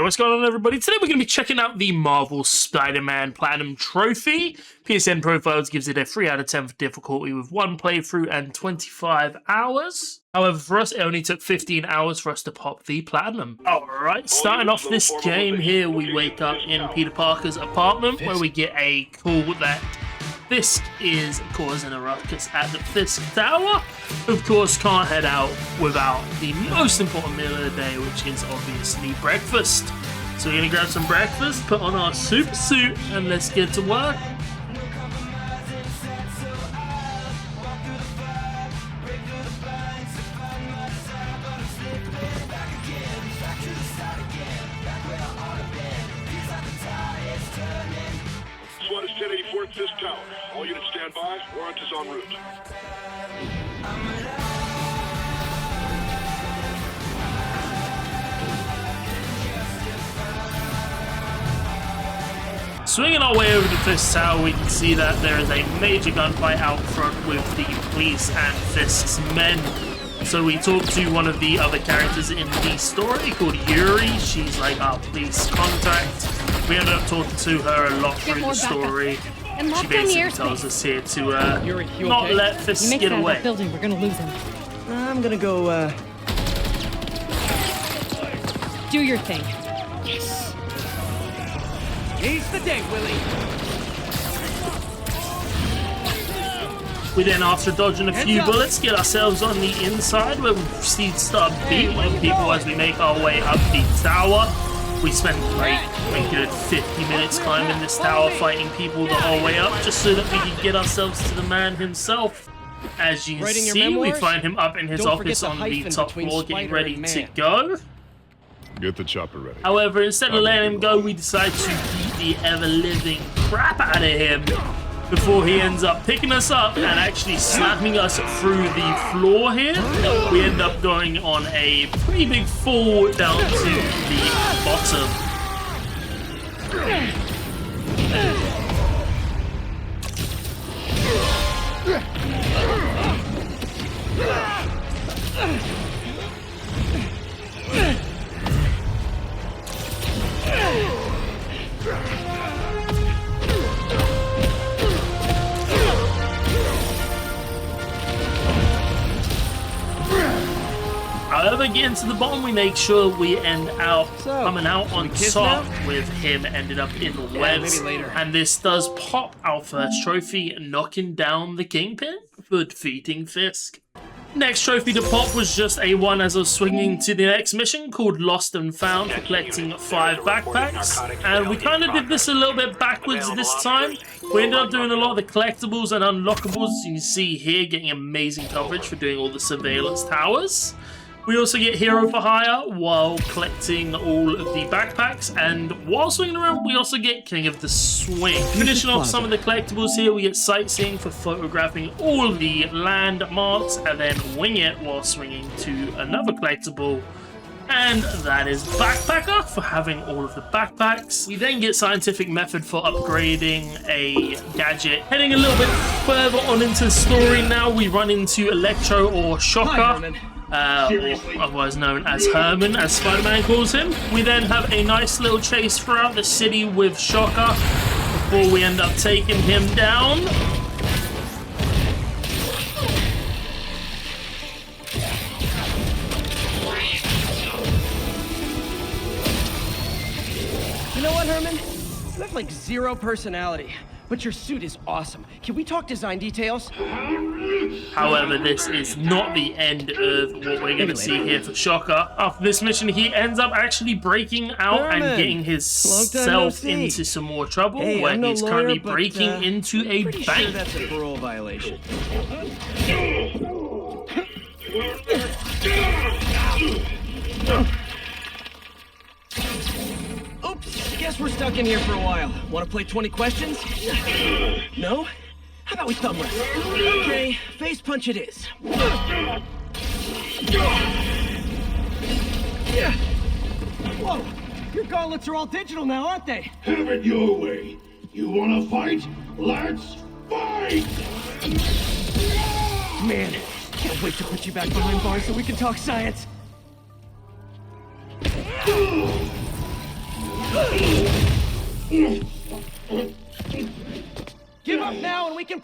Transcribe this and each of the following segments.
Hey, what's going on, everybody? Today we're going to be checking out the Marvel Spider-Man Platinum Trophy. PSN Profiles gives it a 3 out of 10 for difficulty with 1 playthrough and 25 hours. However, for us, it only took 15 hours for us to pop the Platinum. Alright, starting off this game here, we wake up in Peter Parker's apartment where we get a call that Fisk is causing a ruckus at the Fisk Tower. Of course, can't head out without the most important meal of the day, which is obviously breakfast. So we're gonna grab some breakfast, put on our super suit, and let's get to work. SWAT is 1084 at Fisk Tower. All units stand by. Warrant is en route. Swinging our way over to Fisk Tower, we can see that there is a major gunfight out front with the police and Fisk's men. So we talk to one of the other characters in the story called Yuri. She's like our police contact. We ended up talking to her a lot through the story. She basically tells us here to not let Fisk get away. That building, we're gonna lose him. I'm gonna go, Do your thing. Yes. Seize the day, Willie. We then, after dodging a few bullets, get ourselves on the inside where we proceed to start beating people as we make our way up the tower. We spent like a good 50 minutes climbing this tower, fighting people the whole way up, just so that we could get ourselves to the man himself. As you see, we find him up in his office on the top floor, getting ready to go. Get the chopper ready. However, instead of letting him go, we decide to beat the ever-living crap out of him before he ends up picking us up and actually slapping us through the floor here. We end up going on a pretty big fall down to the bottom. However, getting to the bottom, we make sure we end out coming out on top with him ended up in the webs. And this does pop our first trophy, knocking down the Kingpin for defeating Fisk. Next trophy to pop was just a one as I was swinging to the next mission called Lost and Found for collecting 5 backpacks. And we kind of did this a little bit backwards this time. We ended up doing a lot of the collectibles and unlockables. As you can see here, getting amazing coverage for doing all the surveillance towers. We also get Hero for Hire while collecting all of the backpacks, and while swinging around, we also get King of the Swing. Finishing off some of the collectibles here, we get Sightseeing for photographing all the landmarks, and then Wing It while swinging to another collectible. And that is Backpacker for having all of the backpacks. We then get Scientific Method for upgrading a gadget. Heading a little bit further on into the story now, we run into Electro or Shocker. Or otherwise known as Herman, as Spider-Man calls him. We then have a nice little chase throughout the city with Shocker before we end up taking him down. You know what, Herman? You have like 0 personality, but your suit is awesome. Can we talk design details? However, this is not the end of what we're going to see here for Shocker. After this mission, he ends up actually breaking out and getting himself into some more trouble, where he's currently breaking into a bank. Sure that's a parole violation. Oops, guess we're stuck in here for a while. Want to play 20 questions? No? How about we thumbless? Okay, face punch it is. Whoa, your gauntlets are all digital now, aren't they? Have it your way. You wanna fight? Let's fight! Man, can't wait to put you back behind bars so we can talk science.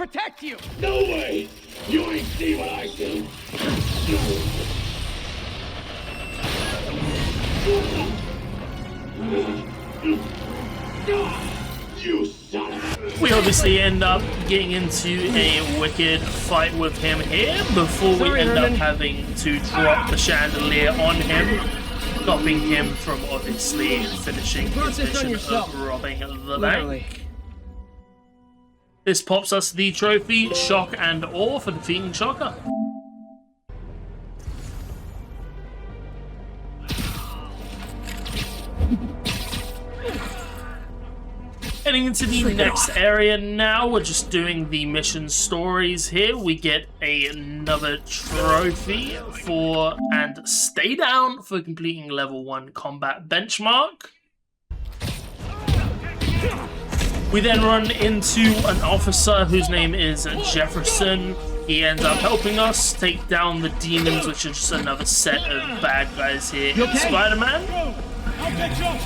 protect you! No way! You ain't see what I do! You son of a... We obviously end up getting into a wicked fight with him here before we Sorry, end Herman. up having to drop the chandelier on him, stopping him from obviously finishing Brought his this on mission yourself. of robbing the Literally. bank. This pops us the trophy, Shock and Awe, for defeating Shocker. Heading into the next area now, we're just doing the mission stories here. We get another trophy for and stay down for completing level 1 combat benchmark. We then run into an officer whose name is Jefferson. He ends up helping us take down the demons, which are just another set of bad guys here in okay? Spider-Man. I'll catch up!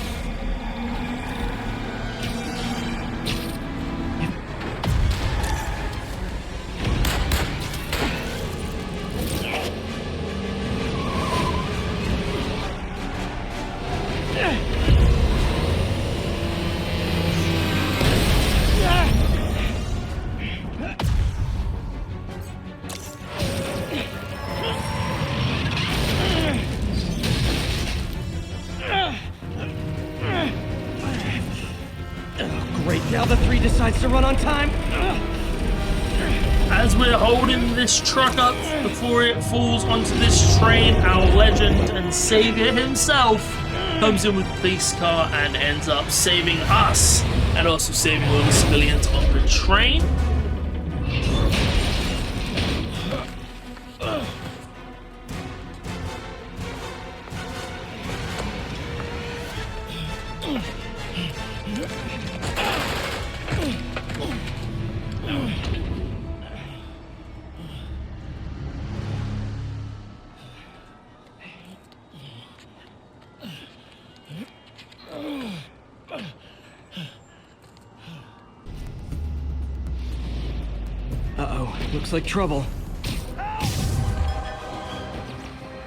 Great, now the 3 decides to run on time. As we're holding this truck up before it falls onto this train, our legend and savior himself comes in with the police car and ends up saving us and also saving all the civilians on the train. Uh-oh, looks like trouble.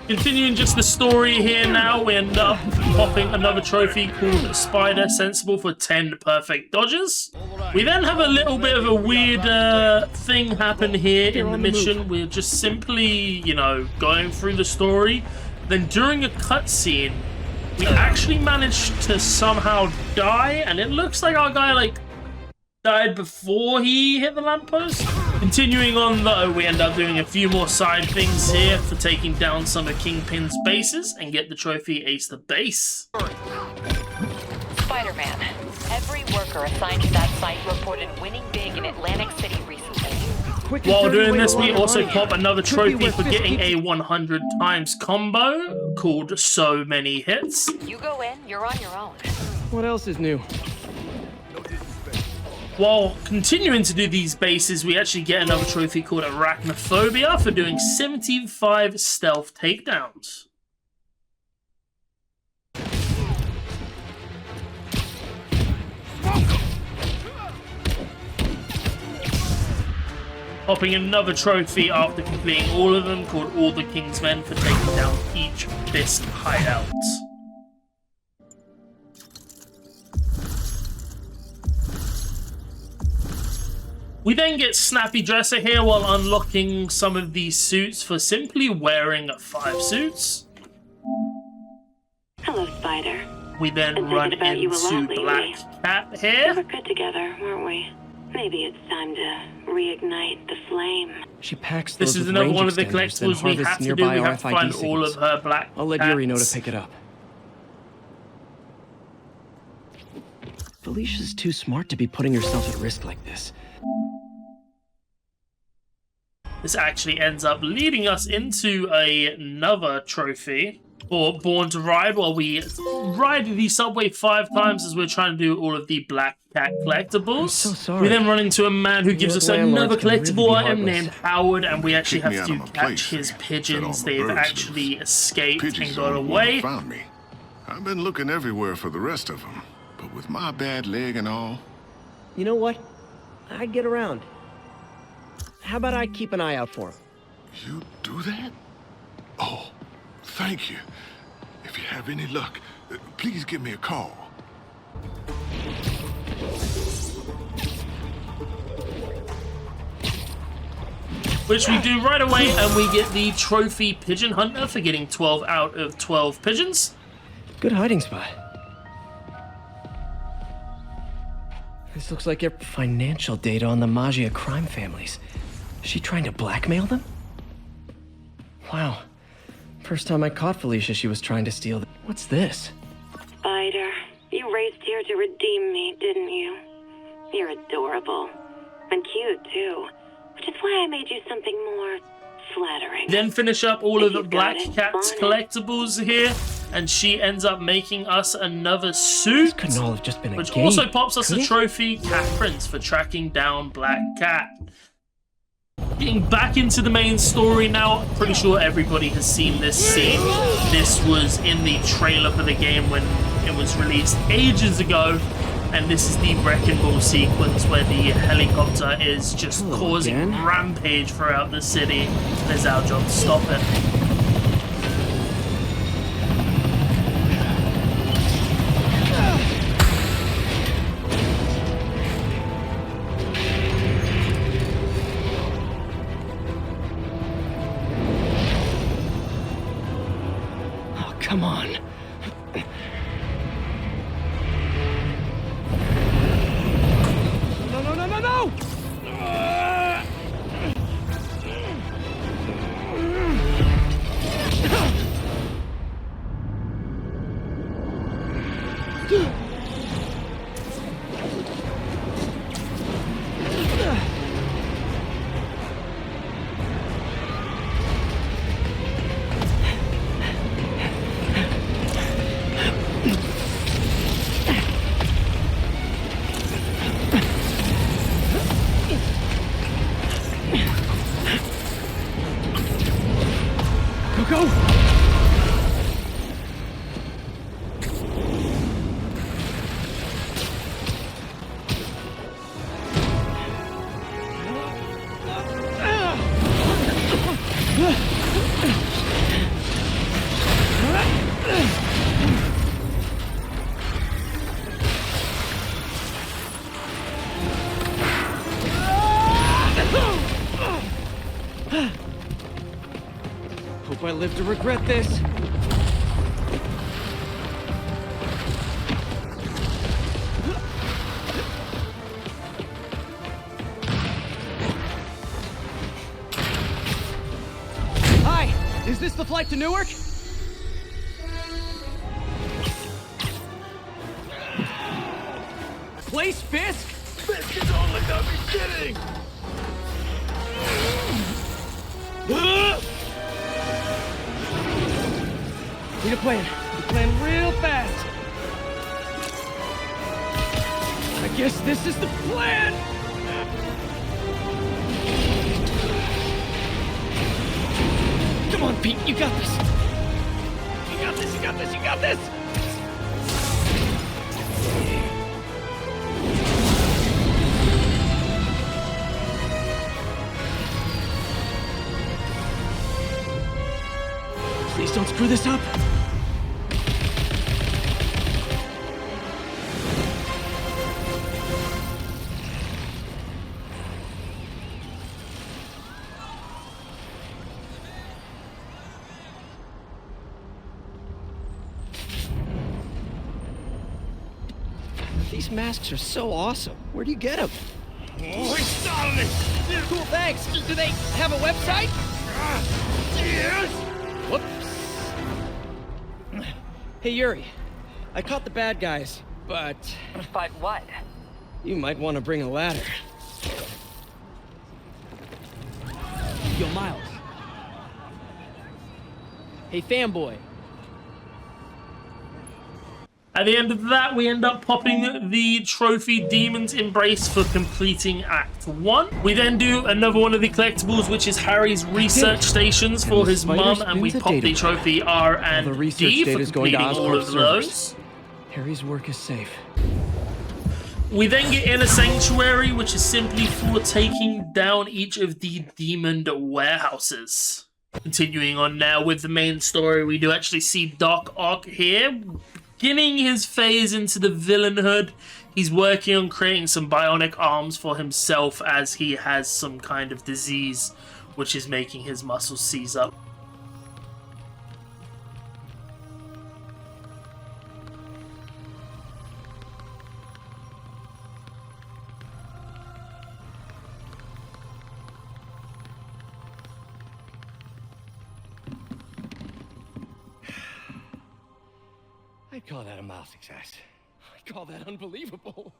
Continuing just the story here now, we end up popping another trophy called Spider Sensible for 10 perfect dodges. We then have a little bit of a weird thing happen here in the mission. We're just simply, you know, going through the story. Then during a cutscene, we actually managed to somehow die, and it looks like our guy, like, died before he hit the lamppost. Continuing on though, we end up doing a few more side things here for taking down some of Kingpin's bases and get the trophy Ace the Base. Spider-Man, every worker assigned to that site reported winning big in Atlantic City recently. While doing this, we also pop another trophy for getting a 100 times combo called So Many Hits. You go in, you're on your own. What else is new? While continuing to do these bases, we actually get another trophy called Arachnophobia for doing 75 stealth takedowns. Popping another trophy after completing all of them called All the King's Men for taking down each Fist hideout. We then get Snappy Dresser here while unlocking some of these suits for simply wearing 5 suits. Hello, Spider. We then run into Black Cat We here. were good together, weren't we? Maybe it's time to reignite the flame. She packs This those is with another range one of the extenders, then collectibles we harvests have to do. nearby We have to RFID find all signals. of her Black I'll let Yuri know to Cats. pick it up. Felicia's too smart to be putting herself at risk like this. This actually ends up leading us into another trophy for Born to Ride, while we ride the subway 5 times as we're trying to do all of the Black Cat collectibles. I'm so sorry. We then run into a man who gives us another landlords can really collectible be item heartless. named Howard, and we actually Kicked me have out to of my catch place, his set all pigeons. my They've birds actually loose. escaped Pigeons and got are the one away. that found me. I've been looking everywhere for the rest of them, but with my bad leg and all, You know what? I'd get around. How about I keep an eye out for him? You do that? Oh, thank you. If you have any luck, please give me a call. Which we do right away, and we get the trophy pigeon hunter for getting 12 out of 12 pigeons. Good hiding spot. This looks like your financial data on the Maggia crime families. Is she trying to blackmail them? Wow. First time I caught Felicia, she was trying to steal them. What's this? Spider, you raced here to redeem me, didn't you? You're adorable. And cute, too. Which is why I made you something more flattering. Then finish up all of the You've Black got it. Cat's Bonnet. collectibles here, and she ends up making us another suit, Couldn't all have just been a which game, also pops us could a it? trophy, Cat Prince, for tracking down Black Cat. Getting back into the main story now, pretty sure everybody has seen this scene. This was in the trailer for the game when it was released ages ago, and this is the Wrecking Ball sequence where the helicopter is just causing again? rampage throughout the city, and it's our job to stop it. Oh, come on. No, no, no, no, no! Go, go! Hope I live to regret this. Hi, is this the flight to Newark? Place Fisk? Fisk is only gonna be kidding! Need a plan. Need a plan real fast. I guess this is the plan. Come on, Pete. You got this. You got this. You got this. You got this. Please don't screw this up. These masks are so awesome. Where do you get them? Oh, he's starting it! Cool, thanks. Do they have a website? Yes! Whoops. Hey, Yuri. I caught the bad guys, but But what? you might want to bring a ladder. Yo, Miles. Hey, fanboy. At the end of that, we end up popping the trophy Demon's Embrace for completing Act 1. We then do another one of the collectibles, which is Harry's research stations for his mum, and we pop the trophy R and D for completing all of those. Harry's work is safe. We then get in a sanctuary, which is simply for taking down each of the demoned warehouses. Continuing on now with the main story, we do actually see Doc Ock here, beginning his phase into the villainhood. He's working on creating some bionic arms for himself as he has some kind of disease, which is making his muscles seize up. I'd call that a mild success. I call that unbelievable.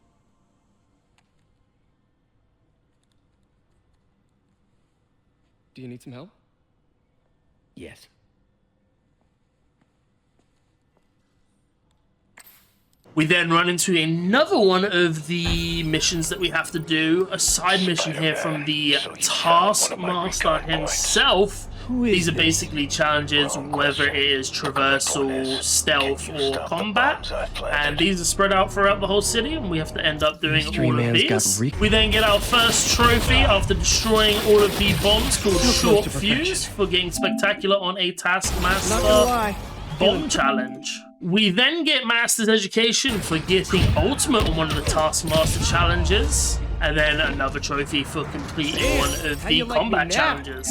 Do you need some help? Yes. We then run into another one of the missions that we have to do, a side mission here from the Taskmaster himself. These are basically challenges, whether it is traversal, stealth, or combat, and these are spread out throughout the whole city, and we have to end up doing all of these. We then get our first trophy after destroying all of the bombs, called Short Fuse, for getting spectacular on a Taskmaster bomb challenge. We then get Master's Education for getting Ultimate on one of the Taskmaster challenges, and then another trophy for completing one of the combat challenges.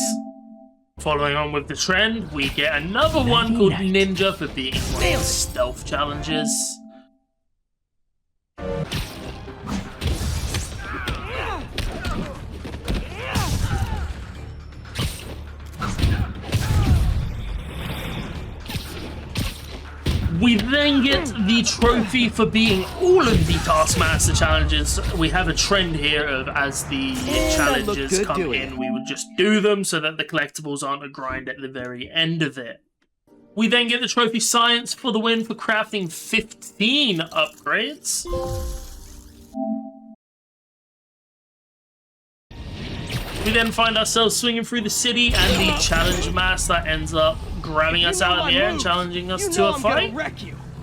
Following on with the trend, we get another one called Ninja for beating one of the stealth challenges. We then get the trophy for being all of the Taskmaster challenges. We have a trend here of, as the challenges come in, we would just do them so that the collectibles aren't a grind at the very end of it. We then get the trophy Science for the win for crafting 15 upgrades. We then find ourselves swinging through the city, and the challenge master ends up grabbing us out of the air and challenging us to a fight.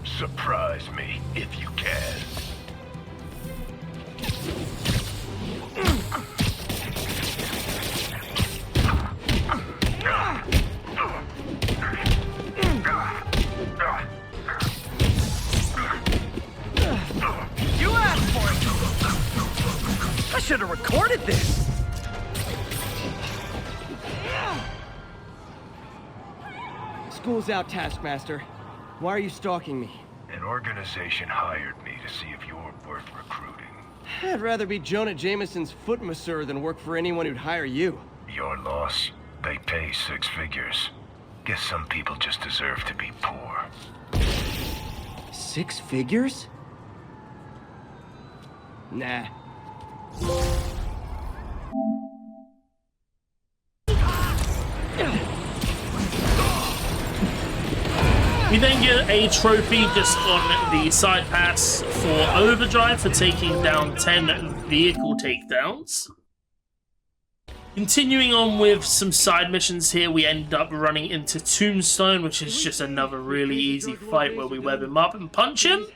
Surprise me if you can. You asked for it. I should have recorded this. School's out, Taskmaster. Why are you stalking me? An organization hired me to see if you're worth recruiting. I'd rather be Jonah Jameson's foot masseur than work for anyone who'd hire you. Your loss? They pay 6 figures. Guess some people just deserve to be poor. 6 figures? Nah. We then get a trophy just on the side pass for Overdrive for taking down 10 vehicle takedowns. Continuing on with some side missions here, we end up running into Tombstone, which is just another really easy fight where we web him up and punch him.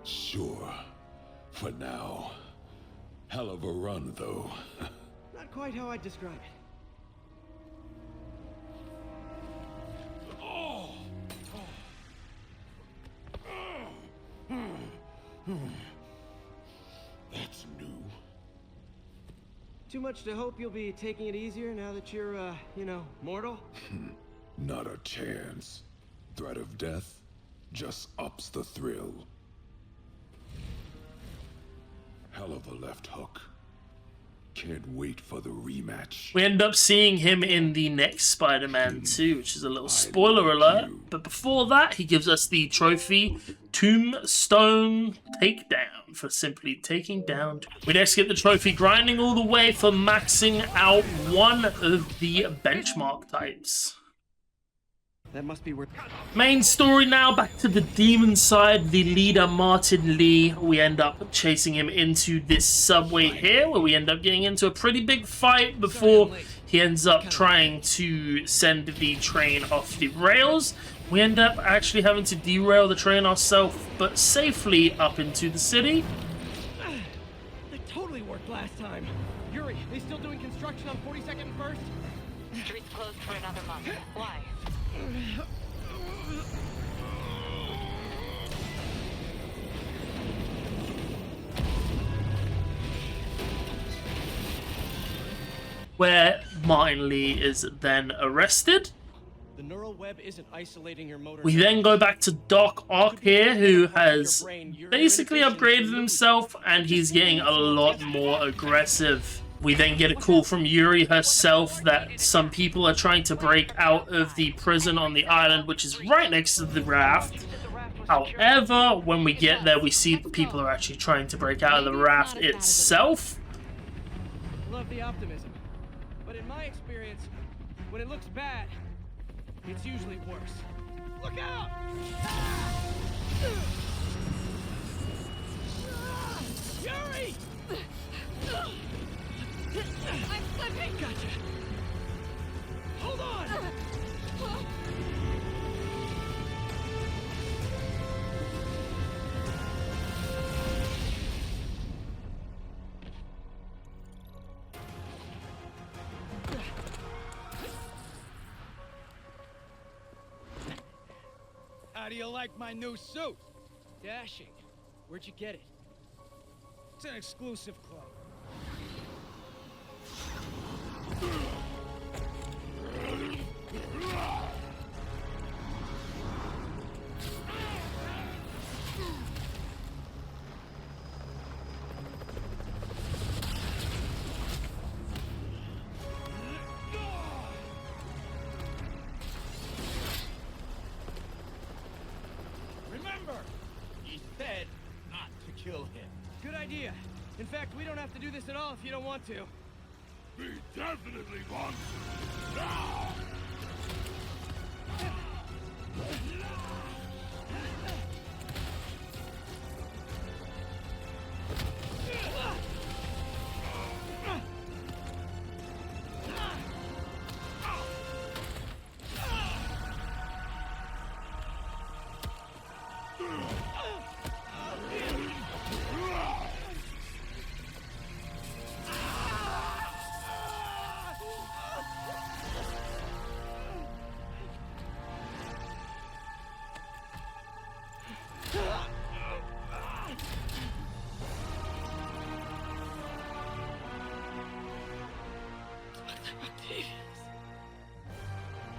Sure. For now. Hell of a run, though. Not quite how I'd describe it. That's new. Too much to hope you'll be taking it easier now that you're, you know, mortal? Not a chance. Threat of death just ups the thrill. Hell of a left hook. Can't wait for the rematch. We end up seeing him in the next Spider-Man 2, which is a little spoiler alert. But before that, he gives us the trophy Tombstone Takedown for simply taking down. We next get the trophy Grinding All the Way for maxing out one of the benchmark types. That must be where... Main story now, back to the demon side. The leader, Martin Lee, we end up chasing him into this subway here, where we end up getting into a pretty big fight before he ends up trying to send the train off the rails. We end up actually having to derail the train ourselves, but safely up into the city. last time. Yuri, they still doing construction on 42nd and 1st? Street's closed for another month. Why? Where Martin Lee is then arrested. The neural web isn't isolating your motor. We then go back to Doc Ock here, who has basically upgraded himself, and he's getting a lot more aggressive. We then get a call from Yuri herself that some people are trying to break out of the prison on the island, which is right next to the raft. However, when we get there, we see that people are actually trying to break out of the raft itself. Love the optimism, but in my experience, when it looks bad, it's usually worse. Look out! Yuri! I'm slipping! Gotcha. Hold on! How do you like my new suit? Dashing. Where'd you get it? It's an exclusive club. Remember, he said not to kill him. Good idea. In fact, we don't have to do this at all if you don't want to. We definitely want to. Now!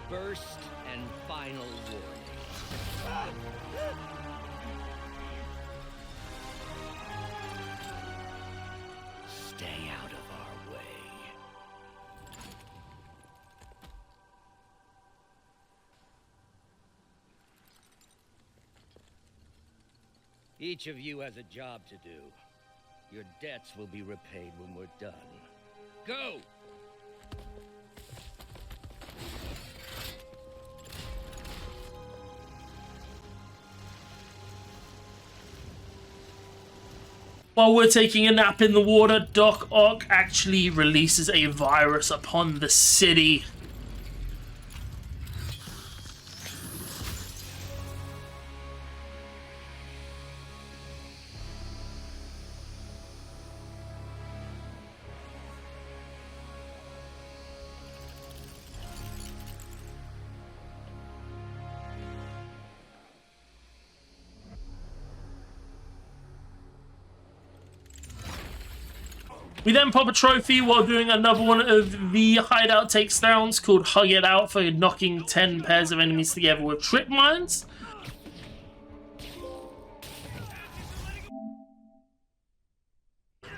First and final warning. Stay out of our way. Each of you has a job to do. Your debts will be repaid when we're done. Go! While we're taking a nap in the water, Doc Ock actually releases a virus upon the city. We then pop a trophy while doing another one of the hideout takedowns called Hug It Out for knocking 10 pairs of enemies together with trip mines.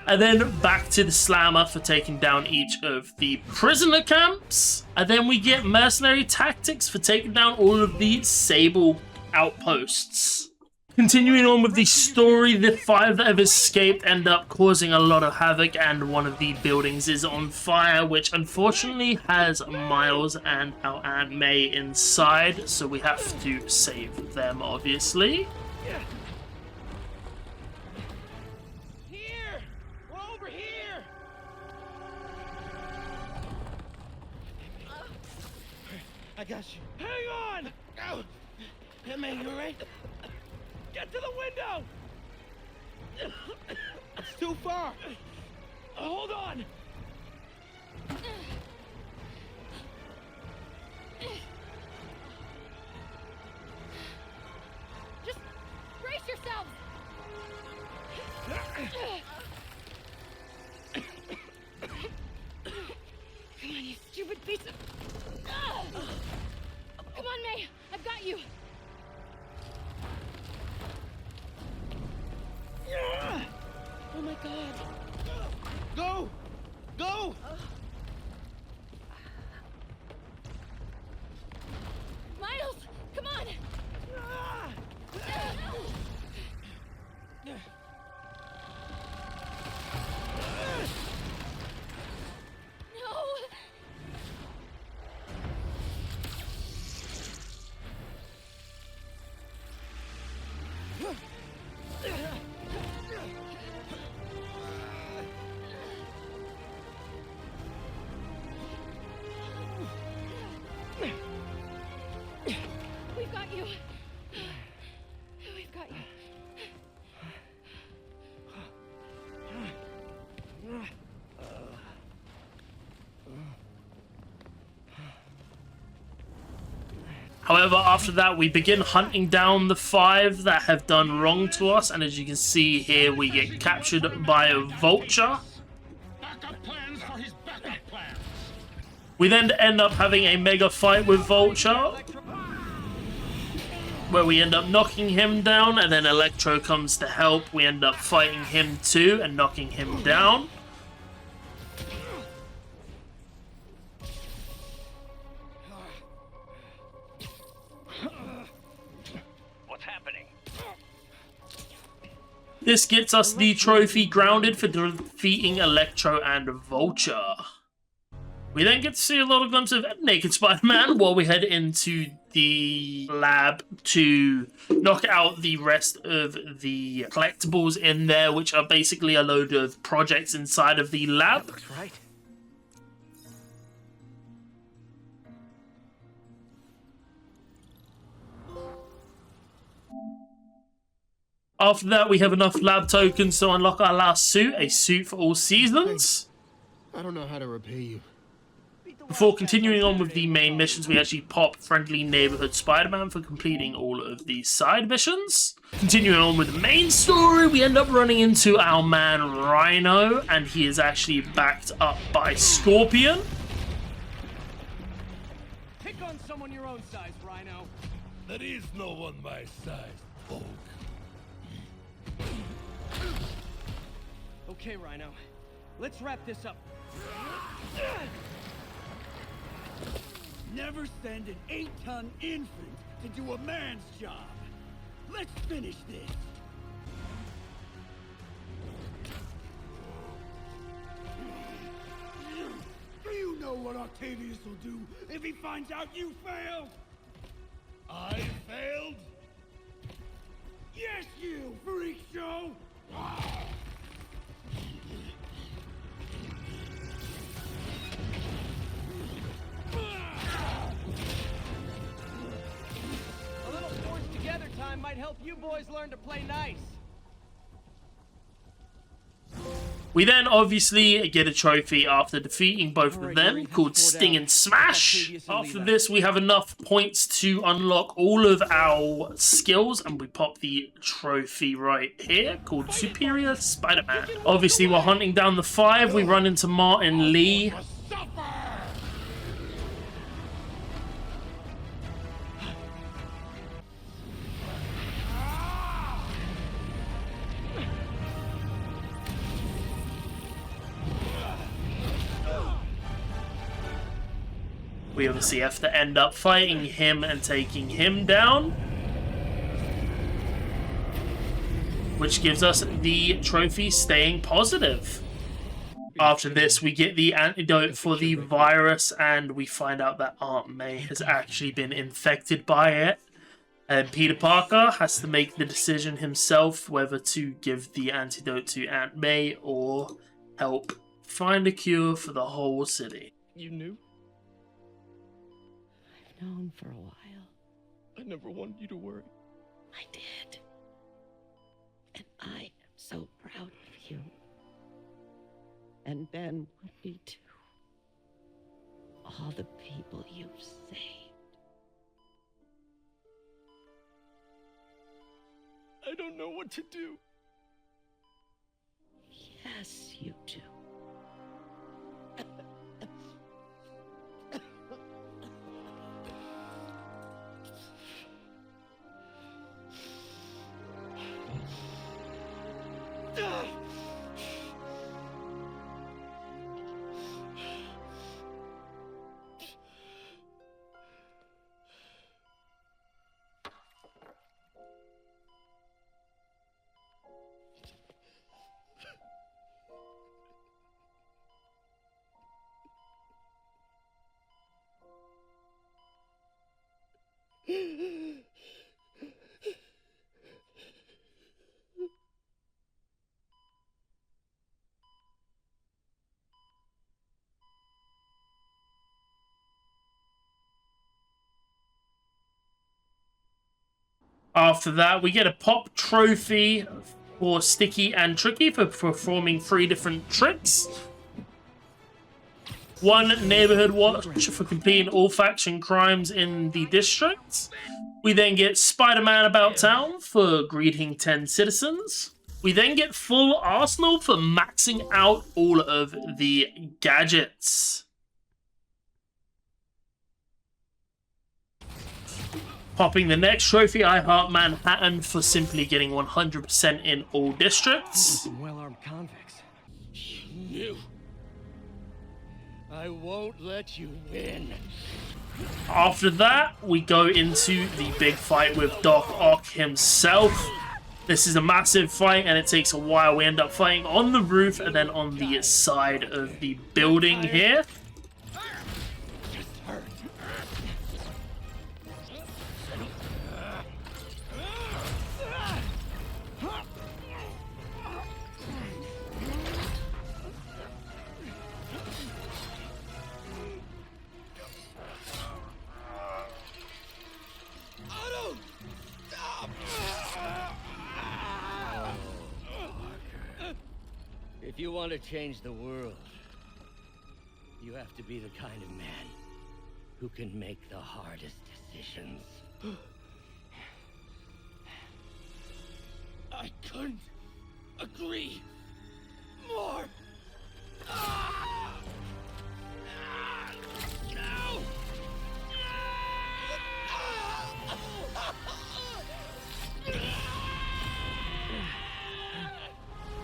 And then back to the slammer for taking down each of the prisoner camps. And then we get mercenary tactics for taking down all of the Sable outposts. Continuing on with the story, the 5 that have escaped end up causing a lot of havoc, and one of the buildings is on fire, which unfortunately has Miles and our Aunt May inside, so we have to save them, obviously. Here! We're over here! I got you. Hang on! Ow! Hey, man, you alright? Get to the window! It's too far! Hold on! Just brace yourselves! Come on, you stupid piece of... Come on, May! I've got you! Oh my god! Go! Go! Miles! Come on! No! We've got you. We've got you. However, after that, we begin hunting down the 5 that have done wrong to us, and as you can see here, we get captured by a vulture. Backup plans for his backup plans. We then end up having a mega fight with Vulture, where we end up knocking him down, and then Electro comes to help. We end up fighting him too and knocking him down. What's happening? This gets us the trophy grounded for defeating Electro and Vulture. We then get to see a lot of glimpses of Naked Spider-Man while we head into the lab to knock out the rest of the collectibles in there, which are basically a load of projects inside of the lab. Looks right. After that, we have enough lab tokens to unlock our last suit, a suit for all seasons. I don't know how to repay you. Before continuing on with the main missions, we actually pop Friendly Neighborhood Spider-Man for completing all of the side missions. Continuing on with the main story, we end up running into our man Rhino, and he is actually backed up by Scorpion. Pick on someone your own size, Rhino. There is no one my size, Hulk. Okay, Rhino. Let's wrap this up. Never send an 8-ton infant to do a man's job. Let's finish this. Do you know what Octavius will do if he finds out you failed? I failed? Yes, you, freak show! A little forced together time might help you boys learn to play nice. We then obviously get a trophy after defeating both of them, called Sting and Smash. After this, we have enough points to unlock all of our skills, and we pop the trophy right here, called Superior Spider-Man. Obviously, we're hunting down the 5. We run into Martin Lee. We obviously have to end up fighting him and taking him down, which gives us the trophy Staying Positive. After this, we get the antidote for the virus, and we find out that Aunt May has actually been infected by it. And Peter Parker has to make the decision himself whether to give the antidote to Aunt May or help find a cure for the whole city. You knew? Known for a while. I never wanted you to worry. I did. And I am so proud of you. And Ben would be too. All the people you've saved. I don't know what to do. Yes, you do. After that, we get a pop trophy for Sticky and Tricky for performing 3 different tricks. 1 neighborhood watch for completing all faction crimes in the district. We then get Spider-Man About Town for greeting 10 citizens. We then get full arsenal for maxing out all of the gadgets. Popping the next trophy, I Heart Manhattan, for simply getting 100% in all districts. Some well-armed convicts. You. I won't let you win. After that, we go into the big fight with Doc Ock himself. This is a massive fight, and it takes a while. We end up fighting on the roof and then on the side of the building here. If you want to change the world, you have to be the kind of man who can make the hardest decisions. I couldn't agree more. No!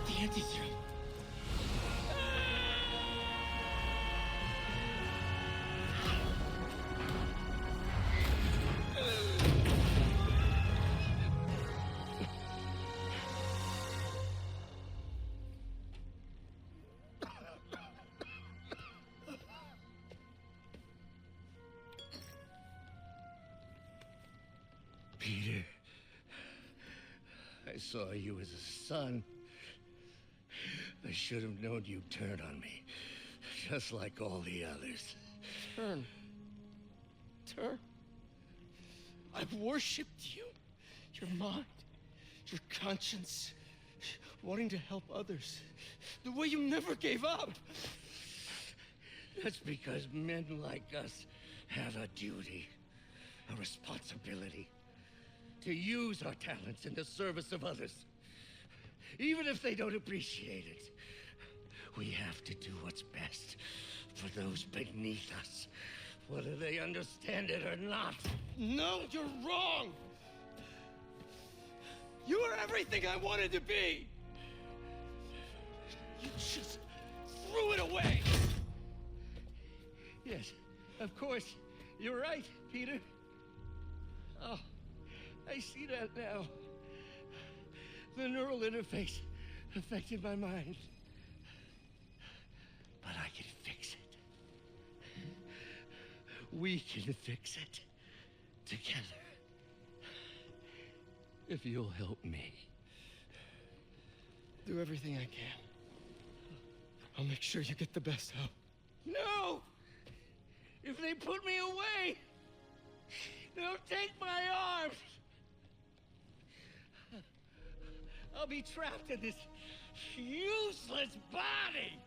The anti-serum. Peter, I saw you as a son. I should have known you'd turn on me, just like all the others. Turn. I've worshipped you. Your mind, your conscience, wanting to help others. The way you never gave up. That's because men like us have a duty, a responsibility, to use our talents in the service of others. Even if they don't appreciate it, we have to do what's best for those beneath us, whether they understand it or not. No, you're wrong. You are everything I wanted to be. You just threw it away. Yes, of course. You're right, Peter. Oh, I see that now. The neural interface affected my mind. But I can fix it. We can fix it together. If you'll help me. Do everything I can. I'll make sure you get the best help. No! If they put me away, they'll take my arms. I'll be trapped in this useless body.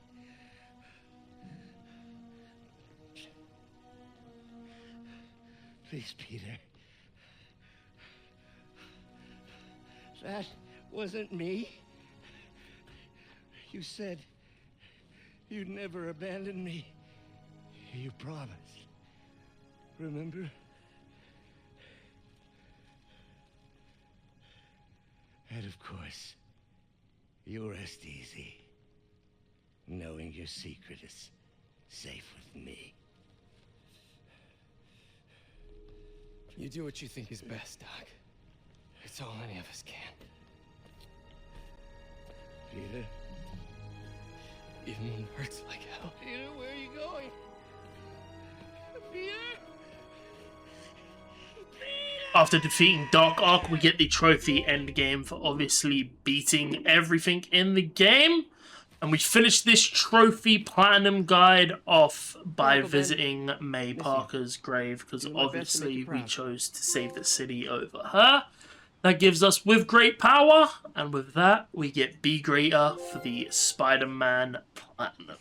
Please, Peter. That wasn't me. You said you'd never abandon me. You promised. Remember? And of course, you'll rest easy, knowing your secret is safe with me. You do what you think is best, Doc. It's all any of us can. Peter? Even when it hurts like hell. Peter, where are you going? Peter? After defeating Doc Ock, we get the trophy endgame for obviously beating everything in the game. And we finish this trophy platinum guide off by visiting May Parker's grave, because obviously we chose to save the city over her. That gives us with great power, and with that we get B Greater for the Spider-Man Platinum.